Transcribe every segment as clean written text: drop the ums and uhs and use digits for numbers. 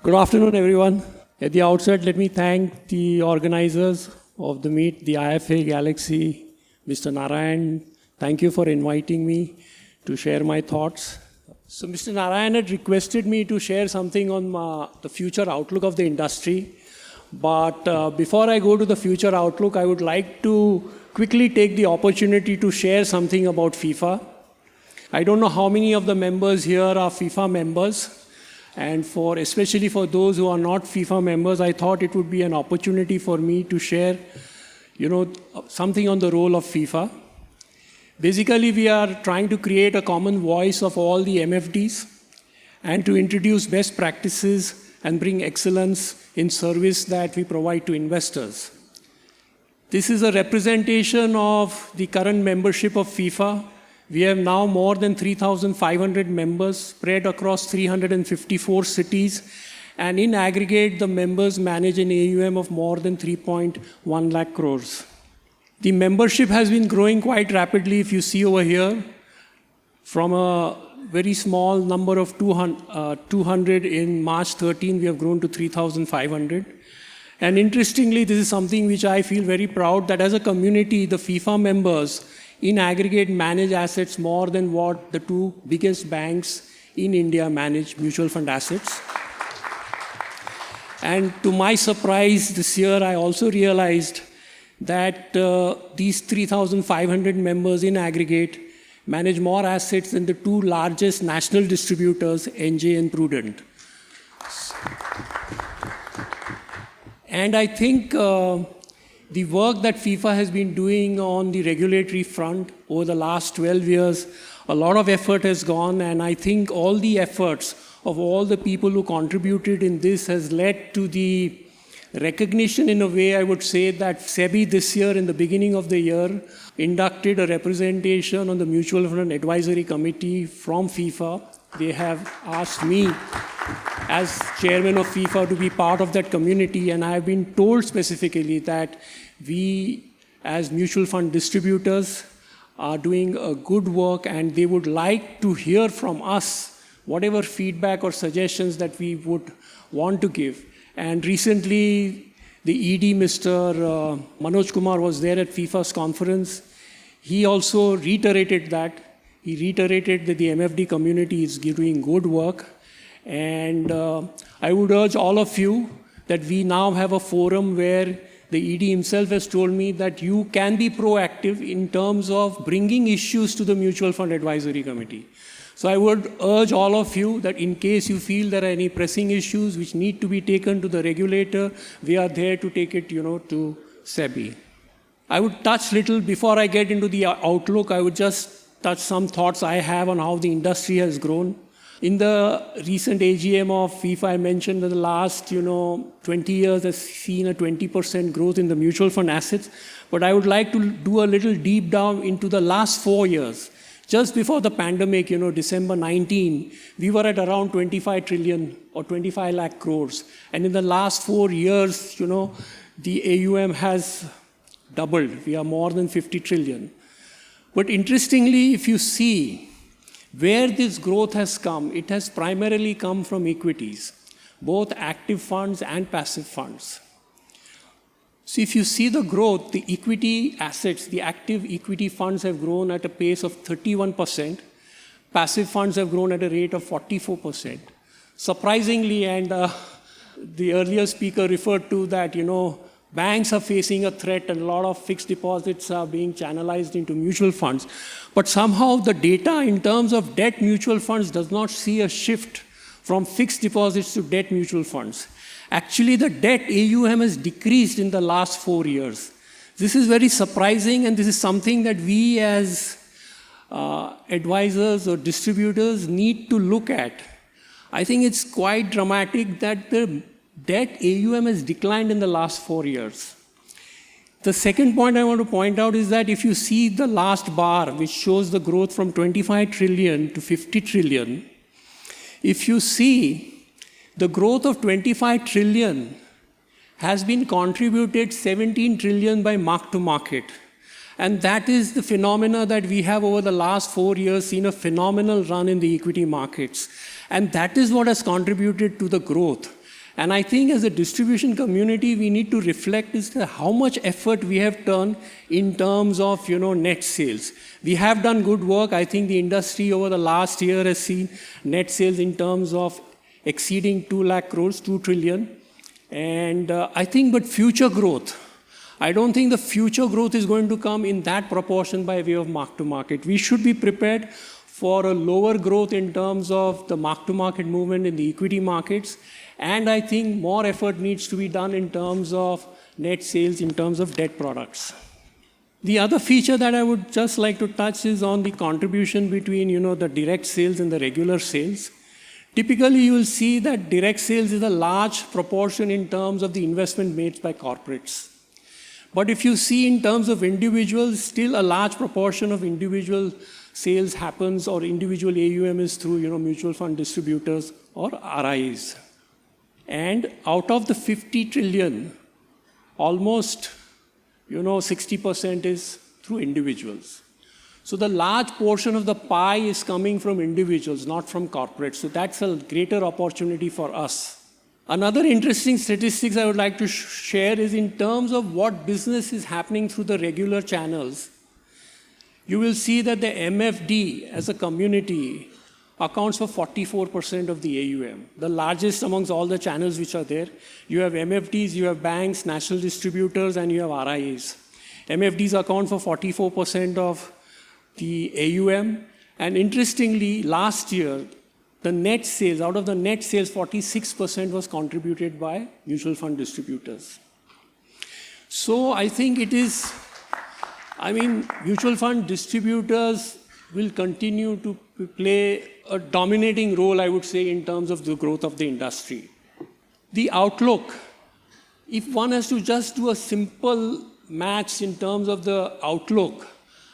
Good afternoon, everyone. At the outset, let me thank the organizers of the meet, the IFA Galaxy, Mr. Narayan. Thank you for inviting me to share my thoughts. So Mr. Narayan had requested me to share something on the future outlook of the industry. But before I go to the future outlook, I would like to quickly take the opportunity to share something about FIFA. I don't know how many of the members here are FIFA members. And especially for those who are not FIFA members, I thought it would be an opportunity for me to share, something on the role of FIFA. Basically, we are trying to create a common voice of all the MFDs and to introduce best practices and bring excellence in service that we provide to investors. This is a representation of the current membership of FIFA. We have now more than 3,500 members spread across 354 cities. And in aggregate, the members manage an AUM of more than 3.1 lakh crores. The membership has been growing quite rapidly, if you see over here, from a very small number of 200 in March 13, we have grown to 3,500. And interestingly, this is something which I feel very proud that as a community, the FIFA members in aggregate manage assets more than what the two biggest banks in India manage mutual fund assets. And to my surprise this year, I also realized that these 3,500 members in aggregate manage more assets than the two largest national distributors, NJ and Prudent. And I think the work that FIFA has been doing on the regulatory front over the last 12 years, a lot of effort has gone, and I think all the efforts of all the people who contributed in this has led to the recognition, in a way, I would say, that SEBI this year, in the beginning of the year, inducted a representation on the Mutual Fund Advisory Committee from FIFA. They have asked me, as chairman of FIFA, to be part of that community, and I have been told specifically that we, as mutual fund distributors, are doing a good work, and they would like to hear from us whatever feedback or suggestions that we would want to give. And recently, the ED, Mr. Manoj Kumar, was there at FIFA's conference. He also reiterated that. He reiterated that the MFD community is doing good work. And I would urge all of you that we now have a forum where the ED himself has told me that you can be proactive in terms of bringing issues to the Mutual Fund Advisory Committee. So I would urge all of you that in case you feel there are any pressing issues which need to be taken to the regulator, we are there to take it, to SEBI. I would touch little, before I get into the outlook, I would just touch some thoughts I have on how the industry has grown. In the recent AGM of FIFA, I mentioned that the last 20 years has seen a 20% growth in the mutual fund assets. But I would like to do a little deep down into the last 4 years. Just before the pandemic, December 19, we were at around 25 trillion or 25 lakh crores. And in the last 4 years, the AUM has doubled. We are more than 50 trillion. But interestingly, if you see where this growth has come, it has primarily come from equities, both active funds and passive funds. So if you see the growth, the equity assets, the active equity funds have grown at a pace of 31%. Passive funds have grown at a rate of 44%. Surprisingly, and the earlier speaker referred to that, banks are facing a threat and a lot of fixed deposits are being channelized into mutual funds. But somehow the data in terms of debt mutual funds does not see a shift from fixed deposits to debt mutual funds. Actually, the debt AUM has decreased in the last 4 years. This is very surprising, and this is something that we as advisors or distributors need to look at. I think it's quite dramatic that the debt AUM has declined in the last 4 years. The second point I want to point out is that if you see the last bar, which shows the growth from 25 trillion to 50 trillion, if you see the growth of 25 trillion has been contributed 17 trillion by mark-to-market. And that is the phenomena that we have over the last 4 years seen a phenomenal run in the equity markets. And that is what has contributed to the growth. And I think as a distribution community, we need to reflect as to how much effort we have done in terms of net sales. We have done good work. I think the industry over the last year has seen net sales in terms of exceeding 2 lakh crores, 2 trillion. And I think, but future growth, I don't think the future growth is going to come in that proportion by way of mark-to-market. We should be prepared for a lower growth in terms of the mark-to-market movement in the equity markets. And I think more effort needs to be done in terms of net sales, in terms of debt products. The other feature that I would just like to touch is on the contribution between the direct sales and the regular sales. Typically, you will see that direct sales is a large proportion in terms of the investment made by corporates. But if you see in terms of individuals, still a large proportion of individual sales happens or individual AUM is through mutual fund distributors or RIs. And out of the 50 trillion, almost 60% is through individuals. So the large portion of the pie is coming from individuals, not from corporates. So that's a greater opportunity for us. Another interesting statistics I would like to share is in terms of what business is happening through the regular channels. You will see that the MFD as a community accounts for 44% of the AUM, the largest amongst all the channels which are there. You have MFDs, you have banks, national distributors, and you have RIAs. MFDs account for 44% of the AUM. And interestingly, last year, the net sales, out of the net sales, 46% was contributed by mutual fund distributors. So I think it is, mutual fund distributors will continue to play a dominating role, I would say, in terms of the growth of the industry. The outlook, if one has to just do a simple match in terms of the outlook,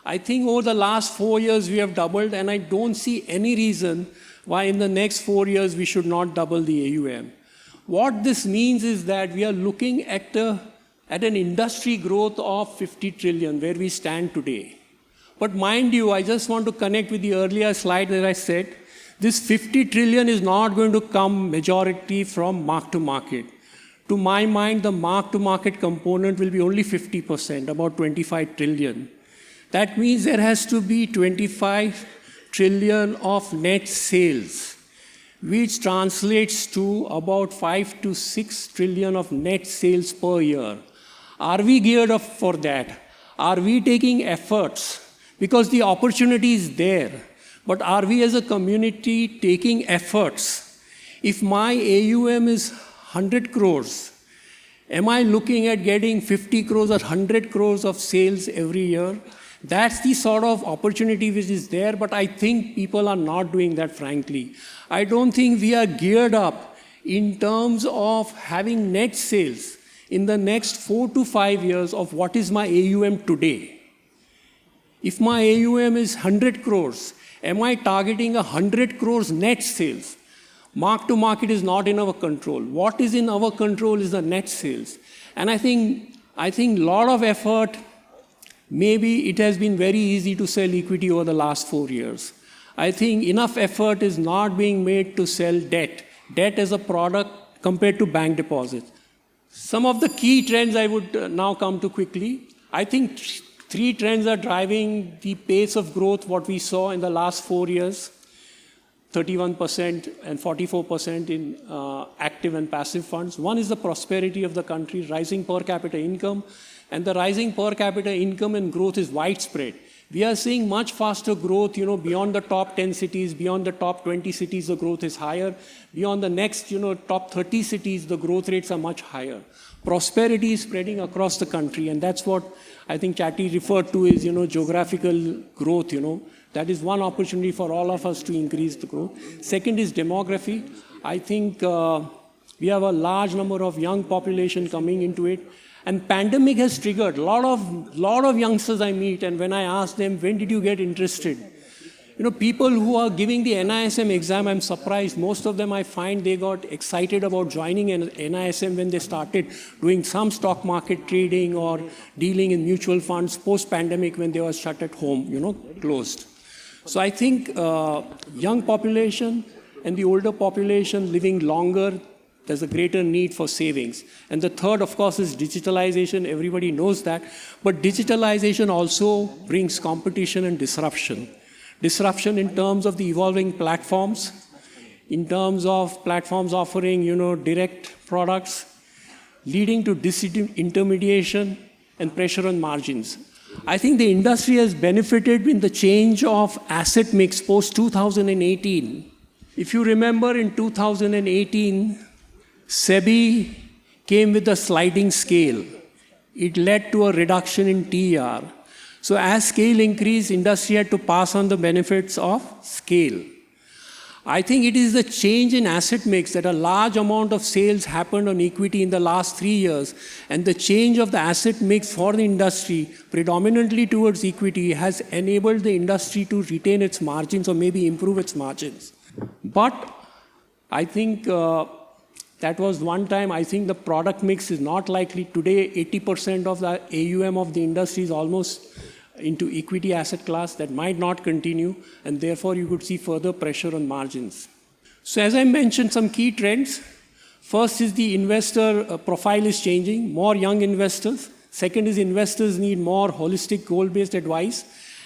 I think over the last 4 years we have doubled, and I don't see any reason why in the next 4 years we should not double the AUM. What this means is that we are looking at an industry growth of 50 trillion, where we stand today. But mind you, I just want to connect with the earlier slide that I said. This 50 trillion is not going to come majority from mark-to-market. To my mind, the mark-to-market component will be only 50%, about 25 trillion. That means there has to be 25 trillion of net sales, which translates to about 5 to 6 trillion of net sales per year. Are we geared up for that? Are we taking efforts? Because the opportunity is there. But are we as a community taking efforts? If my AUM is 100 crores, am I looking at getting 50 crores or 100 crores of sales every year? That's the sort of opportunity which is there, but I think people are not doing that, frankly. I don't think we are geared up in terms of having net sales in the next 4 to 5 years of what is my AUM today. If my AUM is 100 crores, am I targeting 100 crores net sales? Mark-to-market is not in our control. What is in our control is the net sales. And I think a lot of effort, maybe it has been very easy to sell equity over the last 4 years. I think enough effort is not being made to sell debt. Debt as a product compared to bank deposits. Some of the key trends I would now come to quickly. I think 3 trends are driving the pace of growth, what we saw in the last 4 years, 31% and 44% in active and passive funds. One is the prosperity of the country, rising per capita income, and the rising per capita income and growth is widespread. We are seeing much faster growth, beyond the top 10 cities, beyond the top 20 cities, the growth is higher. Beyond the next, top 30 cities, the growth rates are much higher. Prosperity is spreading across the country, and that's what I think Chatty referred to is, geographical growth, That is one opportunity for all of us to increase the growth. Second is demography. I think we have a large number of young population coming into it. And pandemic has triggered a lot of youngsters I meet, and when I ask them, when did you get interested? People who are giving the NISM exam, I'm surprised. Most of them I find they got excited about joining an NISM when they started doing some stock market trading or dealing in mutual funds post-pandemic when they were shut at home, closed. So I think young population and the older population living longer, there's a greater need for savings. And the third, of course, is digitalization. Everybody knows that. But digitalization also brings competition and disruption. Disruption in terms of the evolving platforms, in terms of platforms offering, direct products, leading to disintermediation and pressure on margins. I think the industry has benefited in the change of asset mix post 2018. If you remember, in 2018, SEBI came with a sliding scale. It led to a reduction in TER. So as scale increased, industry had to pass on the benefits of scale. I think it is the change in asset mix that a large amount of sales happened on equity in the last 3 years, and the change of the asset mix for the industry, predominantly towards equity, has enabled the industry to retain its margins or maybe improve its margins. But I think that was one time. I think the product mix is not likely. Today, 80% of the AUM of the industry is almost into equity asset class. That might not continue, and therefore you could see further pressure on margins. So as I mentioned, some key trends. First is the investor profile is changing, more young investors. Second is investors need more holistic goal-based advice,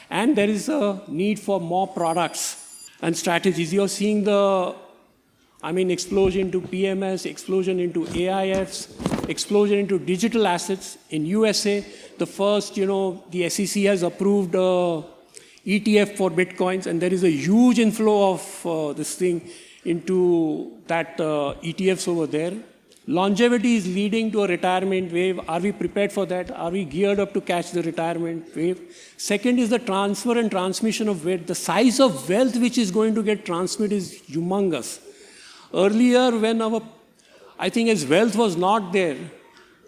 and there is a need for more products and strategies. You're seeing the explosion into PMS, explosion into AIFs, explosion into digital assets. In USA, the first, the SEC has approved ETF for Bitcoins, and there is a huge inflow of this thing into that ETFs over there. Longevity is leading to a retirement wave. Are we prepared for that? Are we geared up to catch the retirement wave? Second is the transfer and transmission of wealth. The size of wealth which is going to get transmitted is humongous. Earlier, when as wealth was not there,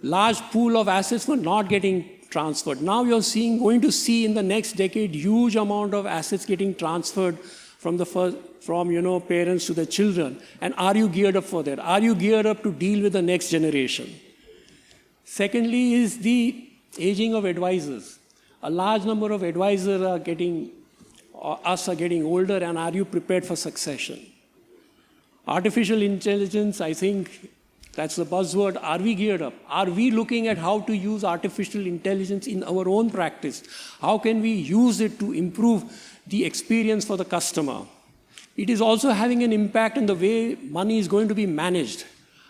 large pool of assets were not getting transferred. Now you're going to see in the next decade huge amount of assets getting transferred from parents to the children. And are you geared up for that? Are you geared up to deal with the next generation? Secondly is the aging of advisors. A large number of advisors are getting older, and are you prepared for succession? Artificial intelligence, I think that's the buzzword. Are we geared up? Are we looking at how to use artificial intelligence in our own practice? How can we use it to improve the experience for the customer? It is also having an impact on the way money is going to be managed.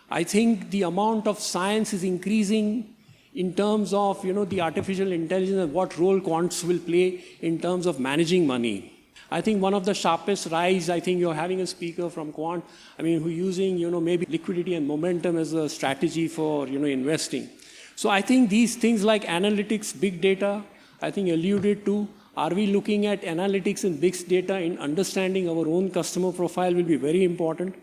I think the amount of science is increasing in terms of the artificial intelligence and what role quants will play in terms of managing money. I think one of the sharpest rise, I think you're having a speaker from quant, who using maybe liquidity and momentum as a strategy for investing. So I think these things like analytics, big data, I think alluded to. Are we looking at analytics and big data in understanding our own customer profile will be very important.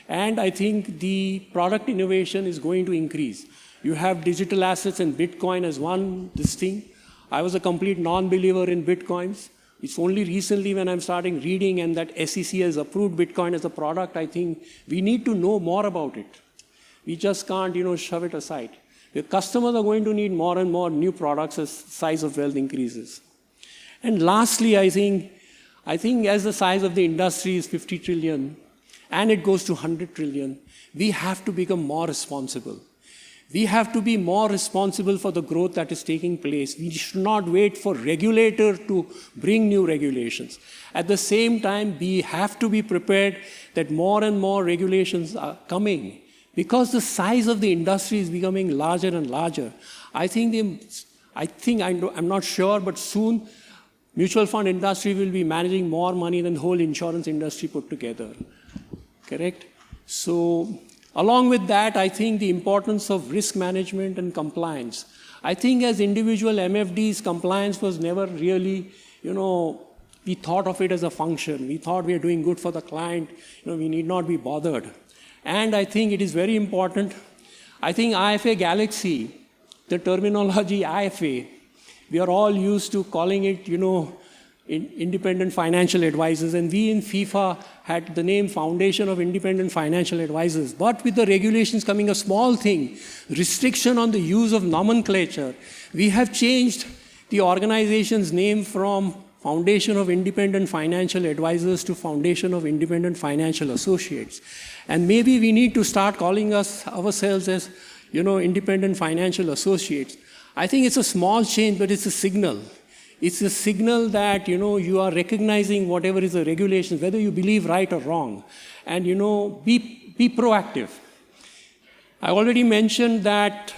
And I think the product innovation is going to increase. You have digital assets and Bitcoin as one, this thing. I was a complete non-believer in Bitcoins. It's only recently when I'm starting reading and that SEC has approved Bitcoin as a product, I think we need to know more about it. We just can't, shove it aside. The customers are going to need more and more new products as size of wealth increases. And lastly, I think as the size of the industry is 50 trillion and it goes to 100 trillion, we have to become more responsible. We have to be more responsible for the growth that is taking place. We should not wait for regulator to bring new regulations. At the same time, we have to be prepared that more and more regulations are coming because the size of the industry is becoming larger and larger. I'm not sure, but soon mutual fund industry will be managing more money than the whole insurance industry put together. Correct? So along with that, I think the importance of risk management and compliance. I think as individual MFDs, compliance was never really, we thought of it as a function. We thought we are doing good for the client. We need not be bothered. And I think it is very important. I think IFA Galaxy, the terminology IFA, we are all used to calling it, independent financial advisors. And we in FIFA had the name Foundation of Independent Financial Advisors. But with the regulations coming, a small thing, restriction on the use of nomenclature, we have changed the organization's name from foundation of independent financial advisors to foundation of independent financial associates. And maybe we need to start calling ourselves as, independent financial associates. I think it's a small change, but it's a signal. It's a signal that, you are recognizing whatever is the regulations, whether you believe right or wrong. And, be proactive. I already mentioned that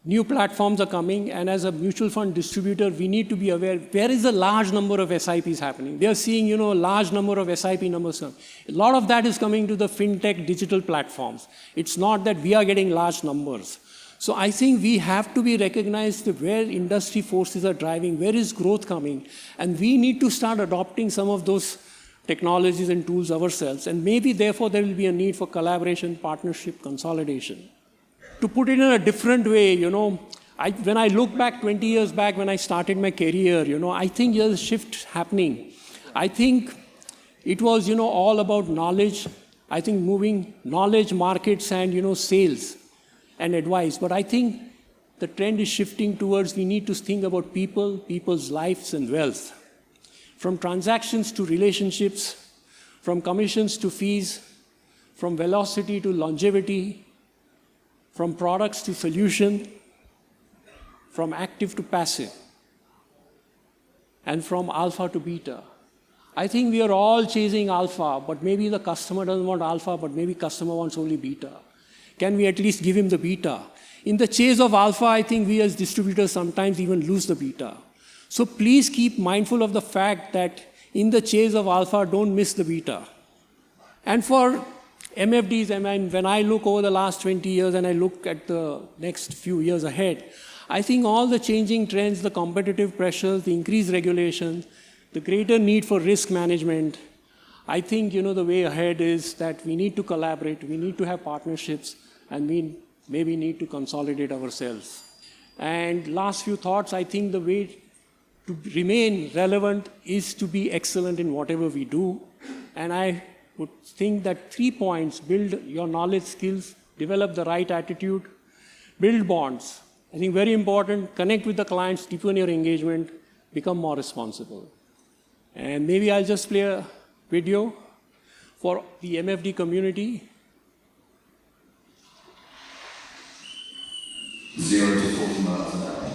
new platforms are coming, and as a mutual fund distributor, we need to be aware there is a large number of SIPs happening. They are seeing, a large number of SIP numbers. A lot of that is coming to the fintech digital platforms. It's not that we are getting large numbers. So I think we have to be recognized where industry forces are driving, where is growth coming, and we need to start adopting some of those technologies and tools ourselves. And maybe, therefore, there will be a need for collaboration, partnership, consolidation. To put it in a different way, when I look back 20 years back when I started my career, I think there's a shift happening. I think it was, all about knowledge. I think moving knowledge, markets, and, sales and advice. But I think the trend is shifting towards we need to think about people, people's lives and wealth. From transactions to relationships, from commissions to fees, from velocity to longevity, from products to solution, from active to passive, and from alpha to beta. I think we are all chasing alpha, but maybe the customer doesn't want alpha, but maybe customer wants only beta. Can we at least give him the beta? In the chase of alpha, I think we as distributors sometimes even lose the beta. So please keep mindful of the fact that in the chase of alpha, don't miss the beta. And for MFDs, when I look over the last 20 years and I look at the next few years ahead, I think all the changing trends, the competitive pressures, the increased regulations, the greater need for risk management, I think, the way ahead is that we need to collaborate, we need to have partnerships, and we maybe need to consolidate ourselves. And last few thoughts, I think the way to remain relevant is to be excellent in whatever we do. And I would think that 3 points: build your knowledge skills, develop the right attitude, build bonds. I think very important, connect with the clients, deepen your engagement, become more responsible. And maybe I'll just play a video for the MFD community. 0 to 40 miles an hour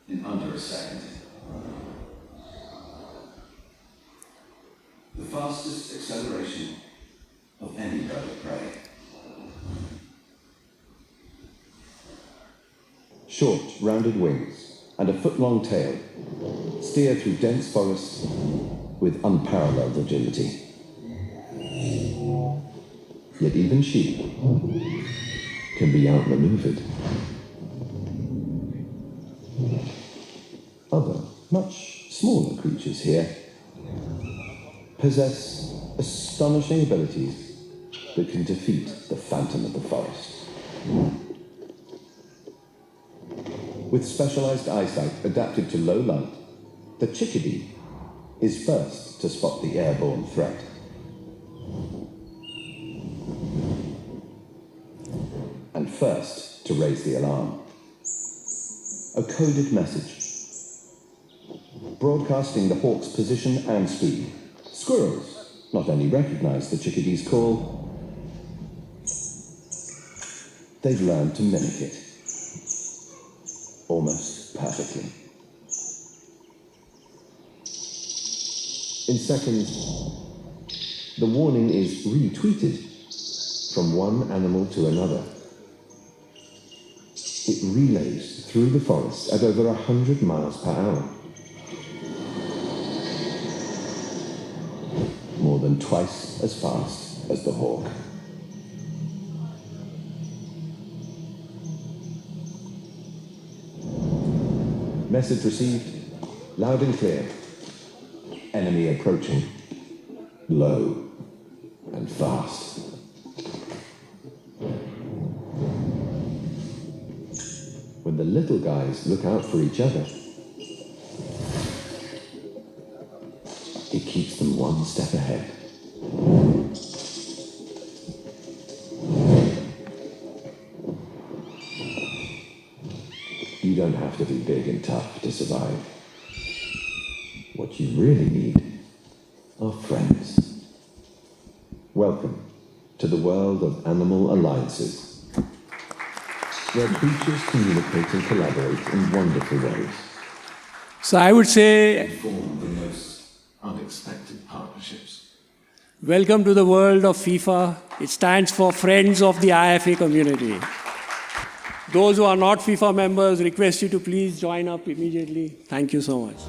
in under a second. The fastest acceleration of any bird of prey. Short, rounded wings and a foot-long tail steer through dense forests with unparalleled agility. Yet even sheep can be outmaneuvered. Other, much smaller creatures here possess astonishing abilities that can defeat the phantom of the forest. With specialized eyesight adapted to low light, the chickadee is first to spot the airborne threat. And first to raise the alarm. A coded message, broadcasting the hawk's position and speed. Squirrels not only recognize the chickadee's call, they've learned to mimic it, almost perfectly. In seconds, the warning is retweeted from one animal to another. It relays through the forest at over 100 miles per hour. More than twice as fast as the hawk. Message received, loud and clear. Enemy approaching, low and fast. When the little guys look out for each other, it keeps them one step ahead. You don't have to be big and tough to survive. What you really need are friends. Welcome to the world of animal alliances, where creatures communicate and collaborate in wonderful ways. So I would say, Form the most unexpected partnerships. welcome to the world of FIFA. It stands for Friends of the IFA Community. Those who are not FIFA members, request you to please join up immediately. Thank you so much.